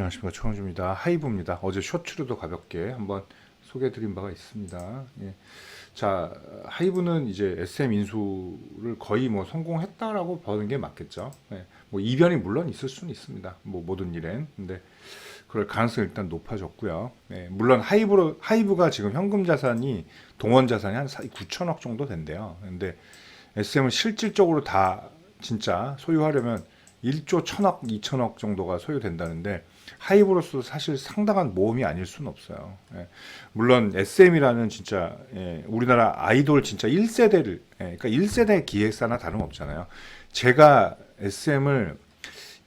안녕하십니까, 최강주입니다. 하이브입니다. 어제 쇼츠로도 가볍게 한번 소개해드린 바가 있습니다. 예. 자, 하이브는 이제 SM 인수를 거의 뭐 성공했다라고 보는 게 맞겠죠. 예. 뭐 이변이 물론 있을 수는 있습니다. 뭐 모든 일엔. 근데 그럴 가능성이 일단 높아졌고요. 예. 물론 하이브가 지금 현금 자산이 동원 자산이 한 9천억 정도 된대요. 근데 SM은 실질적으로 다 진짜 소유하려면 1조 1천억, 2천억 정도가 소요된다는데 하이브로서 사실 상당한 모험이 아닐 수는 없어요. 예. 물론 SM이라는 진짜 우리나라 아이돌 진짜 1세대를 그러니까 1세대 기획사나 다름없잖아요. 제가 SM을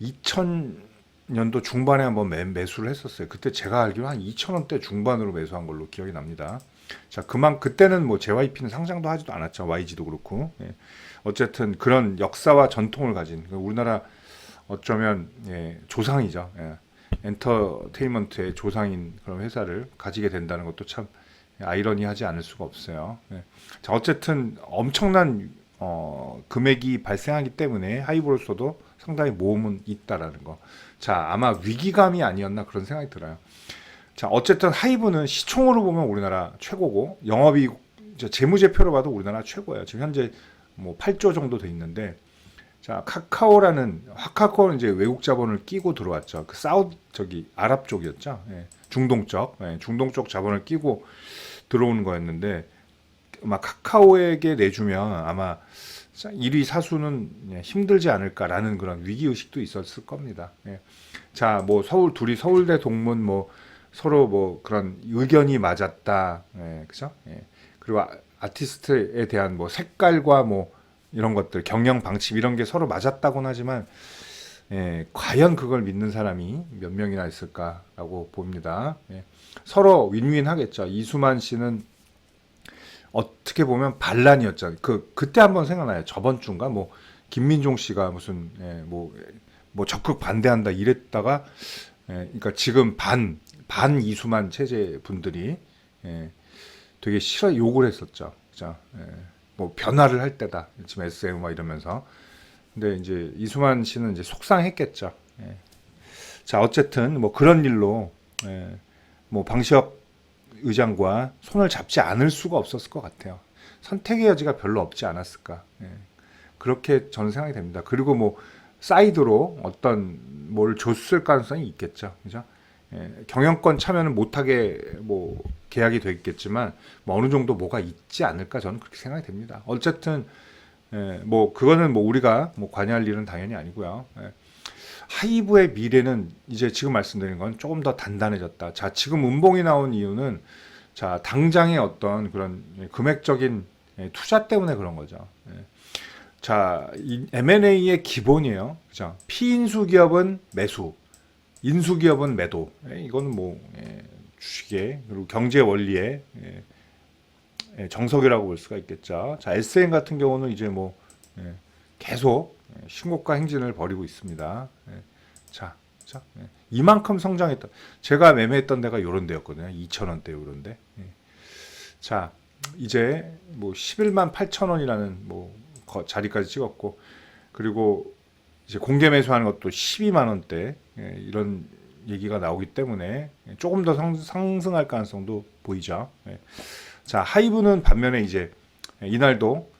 2000년도 중반에 한번 매수를 했었어요. 그때 제가 알기로 한 2,000원대 중반으로 매수한 걸로 기억이 납니다. 자, 그때는 뭐 JYP는 상장도 하지도 않았죠. YG도 그렇고. 예. 어쨌든 그런 역사와 전통을 가진 우리나라 어쩌면 조상이죠. 예. 엔터테인먼트의 조상인 그런 회사를 가지게 된다는 것도 참 아이러니하지 않을 수가 없어요. 예. 자, 어쨌든 엄청난 금액이 발생하기 때문에 하이브로서도 상당히 모험은 있다라는 거. 자, 아마 위기감이 아니었나 그런 생각이 들어요. 자, 어쨌든 하이브는 시총으로 보면 우리나라 최고고 영업이익 재무제표로 봐도 우리나라 최고예요. 지금 현재 뭐 8조 정도 돼 있는데, 자, 카카오는 이제 외국 자본을 끼고 들어왔죠. 그 아랍 쪽이었죠. 예, 중동 쪽 자본을 끼고 들어오는 거였는데, 아마 카카오에게 내주면 아마 1위 사수는 힘들지 않을까라는 그런 위기 의식도 있었을 겁니다. 예. 자, 뭐 둘이 서울대 동문 뭐 서로 뭐 그런 의견이 맞았다. 예, 그죠? 예. 그리고 아티스트에 대한 뭐 색깔과 뭐 이런 것들, 경영 방침 이런 게 서로 맞았다고는 하지만 과연 그걸 믿는 사람이 몇 명이나 있을까라고 봅니다. 예. 서로 윈윈 하겠죠. 이수만 씨는 어떻게 보면 반란이었죠. 그때 한번 생각나요. 저번 주인가 뭐 김민종 씨가 무슨 뭐 적극 반대한다 이랬다가 그러니까 지금 반 이수만 체제 분들이 되게 싫어 욕을 했었죠. 자, 뭐 변화를 할 때다. 지금 SM 막 이러면서. 근데 이제 이수만 씨는 이제 속상했겠죠. 예. 자, 어쨌든 뭐 그런 일로 뭐 방시혁 의장과 손을 잡지 않을 수가 없었을 것 같아요. 선택의 여지가 별로 없지 않았을까. 예. 그렇게 저는 생각이 됩니다. 그리고 뭐 사이드로 어떤 뭘 줬을 가능성이 있겠죠. 그죠? 경영권 참여는 못하게 뭐 계약이 되겠지만 뭐 어느 정도 뭐가 있지 않을까 저는 그렇게 생각이 됩니다. 어쨌든 뭐 그거는 뭐 우리가 뭐 관여할 일은 당연히 아니고요. 하이브의 미래는 이제 지금 말씀드린 건 조금 더 단단해졌다. 자, 지금 음봉이 나온 이유는 자, 당장의 어떤 그런 금액적인 투자 때문에 그런 거죠. 자, M&A의 기본이에요. 그죠? 피인수 기업은 매수, 인수 기업은 매도. 이거는 뭐 주식의 그리고 경제 원리의 정석이라고 볼 수가 있겠죠. 자, SM 같은 경우는 이제 뭐 계속 신고가 행진을 벌이고 있습니다. 자, 이만큼 성장했다. 제가 매매했던 데가 요런 데였거든요. 2,000원대 요런데. 자, 이제 뭐 11만 8천 원이라는 뭐 자리까지 찍었고, 그리고 이제 공개 매수하는 것도 12만 원대 이런 얘기가 나오기 때문에 조금 더 상승할 가능성도 보이죠. 자, 하이브는 반면에 이제 이날도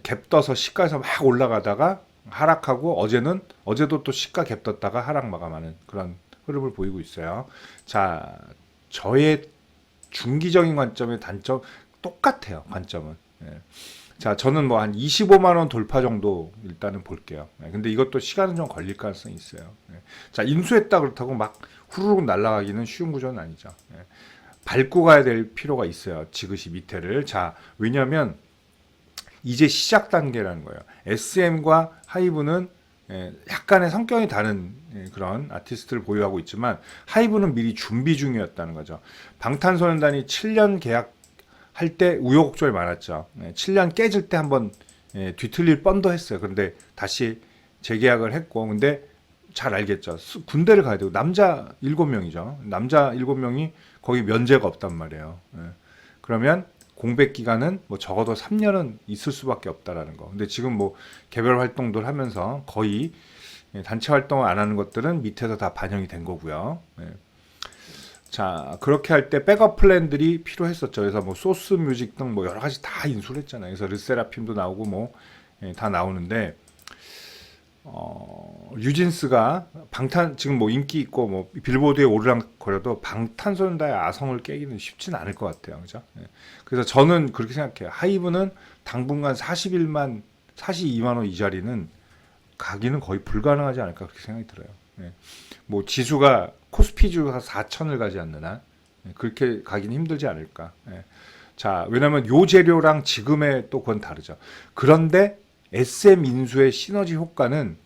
갭 떠서 시가에서 막 올라가다가 하락하고 어제도 또 시가 갭 떴다가 하락 마감하는 그런 흐름을 보이고 있어요. 자, 저의 중기적인 관점의 단점 똑같아요. 관점은. 자, 저는 뭐 한 25만 원 돌파 정도 일단은 볼게요. 근데 이것도 시간은 좀 걸릴 가능성이 있어요. 자, 인수했다 그렇다고 막 후루룩 날아가기는 쉬운 구조는 아니죠. 밟고 가야 될 필요가 있어요. 지그시 밑에를. 자, 왜냐면 이제 시작 단계라는 거예요. SM과 하이브는 약간의 성격이 다른 그런 아티스트를 보유하고 있지만 하이브는 미리 준비 중이었다는 거죠. 방탄소년단이 7년 계약할 때 우여곡절이 많았죠. 7년 깨질 때 한번 뒤틀릴 뻔도 했어요. 그런데 다시 재계약을 했고, 근데 잘 알겠죠. 군대를 가야 되고 남자 7명이죠. 남자 7명이 거기 면제가 없단 말이에요. 그러면 공백 기간은 뭐 적어도 3년은 있을 수밖에 없다라는 거. 근데 지금 뭐 개별 활동들 하면서 거의 단체 활동을 안 하는 것들은 밑에서 다 반영이 된 거고요. 자, 그렇게 할 때 백업 플랜들이 필요했었죠. 그래서 뭐 소스 뮤직 등 뭐 여러 가지 다 인수를 했잖아요. 그래서 르세라핌도 나오고 뭐 다 나오는데 뉴진스가 방탄 지금 뭐 인기 있고 뭐 빌보드에 오르락거려도 방탄소년단의 아성을 깨기는 쉽지는 않을 것 같아요. 그죠? 그래서 저는 그렇게 생각해요. 하이브는 당분간 42만 원 이 자리는 가기는 거의 불가능하지 않을까 그렇게 생각이 들어요. 뭐 지수가 코스피 지수가 4천을 가지 않는 한 그렇게 가기는 힘들지 않을까. 자, 왜냐면 요 재료랑 지금의 또 그건 다르죠. 그런데 SM 인수의 시너지 효과는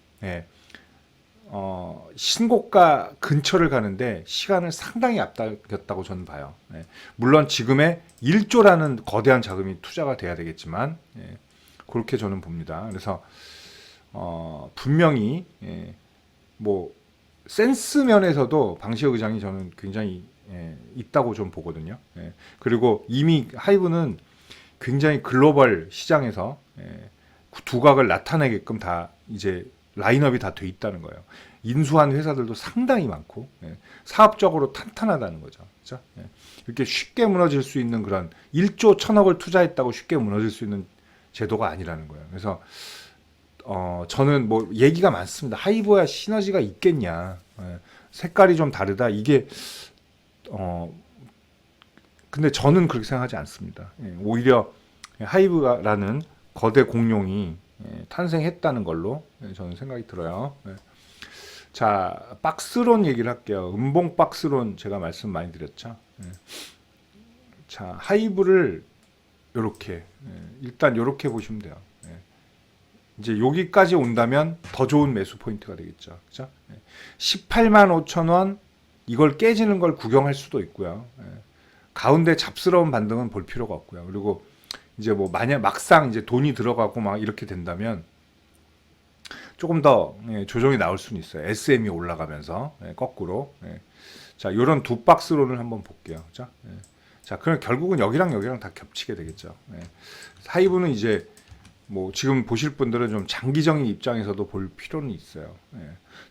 신고가 근처를 가는데 시간을 상당히 앞당겼다고 저는 봐요. 물론 지금의 1조라는 거대한 자금이 투자가 돼야 되겠지만 그렇게 저는 봅니다. 그래서 분명히 뭐 센스 면에서도 방시혁 의장이 저는 굉장히 있다고 좀 보거든요. 그리고 이미 하이브는 굉장히 글로벌 시장에서 두각을 나타내게끔 다 이제 라인업이 다 돼 있다는 거예요. 인수한 회사들도 상당히 많고 사업적으로 탄탄하다는 거죠. 그렇죠? 이렇게 쉽게 무너질 수 있는 그런 1조 1,000억을 투자했다고 쉽게 무너질 수 있는 제도가 아니라는 거예요. 그래서 저는 뭐 얘기가 많습니다. 하이브와 시너지가 있겠냐. 색깔이 좀 다르다. 이게 근데 저는 그렇게 생각하지 않습니다. 오히려 하이브라는 거대 공룡이 탄생했다는 걸로 저는 생각이 들어요. 자, 박스론 얘기를 할게요. 음봉 박스론 제가 말씀 많이 드렸죠. 자, 하이브를 요렇게 일단 요렇게 보시면 돼요. 이제 여기까지 온다면 더 좋은 매수 포인트가 되겠죠. 그죠? 18만 5천 원 이걸 깨지는 걸 구경할 수도 있고요. 가운데 잡스러운 반등은 볼 필요가 없고요. 그리고 이제 뭐 만약 막상 이제 돈이 들어가고 막 이렇게 된다면 조금 더 조정이 나올 수는 있어요. SM이 올라가면서 거꾸로. 자, 요런 두 박스론을 한번 볼게요. 자, 자, 그럼 결국은 여기랑 여기랑 다 겹치게 되겠죠. 하이브는 이제 뭐 지금 보실 분들은 좀 장기적인 입장에서도 볼 필요는 있어요.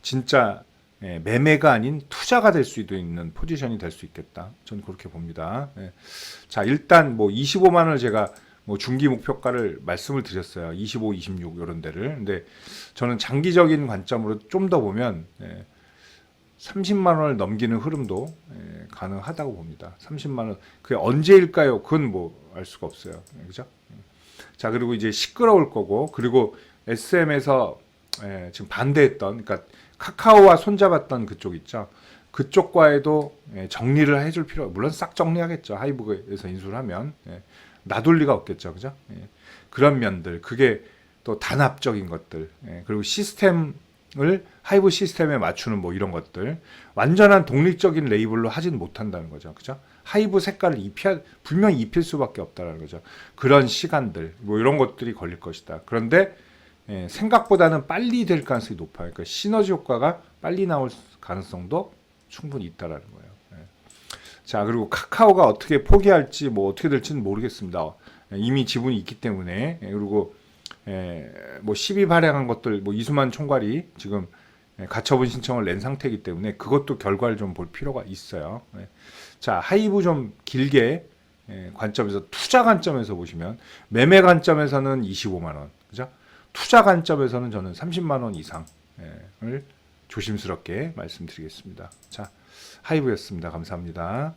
진짜 매매가 아닌 투자가 될 수도 있는 포지션이 될 수 있겠다. 저는 그렇게 봅니다. 자, 일단 뭐 25만 원을 제가 뭐 중기 목표가를 말씀을 드렸어요. 25, 26 이런 데를. 근데 저는 장기적인 관점으로 좀 더 보면 30만 원을 넘기는 흐름도 가능하다고 봅니다. 30만 원. 그게 언제일까요? 그건 뭐 알 수가 없어요. 그죠? 자, 그리고 이제 시끄러울 거고, 그리고 SM에서 지금 반대했던, 그러니까 카카오와 손잡았던 그쪽 있죠. 그쪽과에도 정리를 해줄 필요, 물론 싹 정리하겠죠. 하이브에서 인수를 하면 놔둘 리가 없겠죠, 그죠? 그런 면들, 그게 또 단합적인 것들, 그리고 시스템을 하이브 시스템에 맞추는 뭐 이런 것들, 완전한 독립적인 레이블로 하진 못한다는 거죠, 그죠? 하이브 색깔을 분명히 입힐 수밖에 없다는 거죠. 그런 시간들, 뭐 이런 것들이 걸릴 것이다. 그런데 생각보다는 빨리 될 가능성이 높아요. 그러니까 시너지 효과가 빨리 나올 가능성도 충분히 있다라는 거예요. 자, 그리고 카카오가 어떻게 포기할지 뭐 어떻게 될지는 모르겠습니다. 이미 지분이 있기 때문에. 그리고 뭐 시비 발행한 것들, 뭐 이수만 총괄이 지금 가처분 신청을 낸 상태이기 때문에 그것도 결과를 좀 볼 필요가 있어요. 자, 하이브 좀 길게 관점에서, 투자 관점에서 보시면 매매 관점에서는 25만 원, 그죠? 투자 관점에서는 저는 30만 원 이상을 조심스럽게 말씀드리겠습니다. 자, 하이브였습니다. 감사합니다.